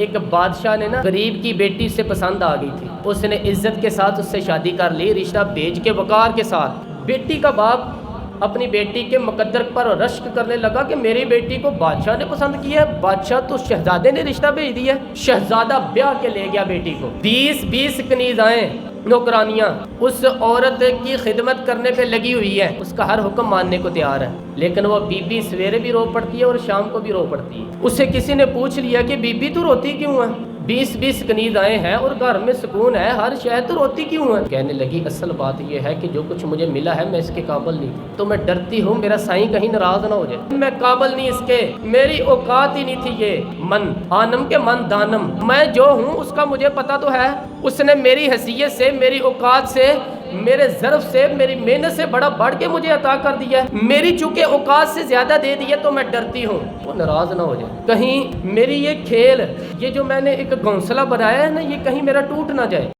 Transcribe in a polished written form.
ایک بادشاہ نے نا غریب کی بیٹی سے پسند آ گئی تھی، اس نے عزت کے ساتھ اس سے شادی کر لی، رشتہ بھیج کے وقار کے ساتھ۔ بیٹی کا باپ اپنی بیٹی کے مقدر پر رشک کرنے لگا کہ میری بیٹی کو بادشاہ نے پسند کیا ہے، بادشاہ تو شہزادے نے رشتہ بھیج دیا ہے۔ شہزادہ بیاہ کے لے گیا بیٹی کو، 20 کنیزائیں نوکرانیاں اس عورت کی خدمت کرنے پہ لگی ہوئی ہے، اس کا ہر حکم ماننے کو تیار ہے، لیکن وہ بی بی سویرے بھی رو پڑتی ہے اور شام کو بھی رو پڑتی ہے۔ اس سے کسی نے پوچھ لیا کہ بی بی تو روتی کیوں ہے؟ 20 کنیزائیں ہیں اور گھر میں سکون ہے، ہر شے تو روتی کیوں ہے؟ کہنے لگی اصل بات یہ ہے کہ جو کچھ مجھے ملا ہے میں اس کے قابل نہیں، تو میں ڈرتی ہوں میرا سائیں کہیں ناراض نہ ہو جائے، میں قابل نہیں اس کے، میری اوقات ہی نہیں تھی۔ یہ من آنم کے من دانم، میں جو ہوں اس کا مجھے پتا تو ہے، اس نے میری حیثیت سے، میری اوقات سے، میرے ظرف سے، میری محنت سے بڑا بڑھ کے مجھے عطا کر دیا ہے، میری چونکہ اوقات سے زیادہ دے دی ہے تو میں ڈرتی ہوں وہ ناراض نہ ہو جائے، کہیں میری یہ کھیل، یہ جو میں نے ایک گھونسلہ بنایا ہے نا، یہ کہیں میرا ٹوٹ نہ جائے۔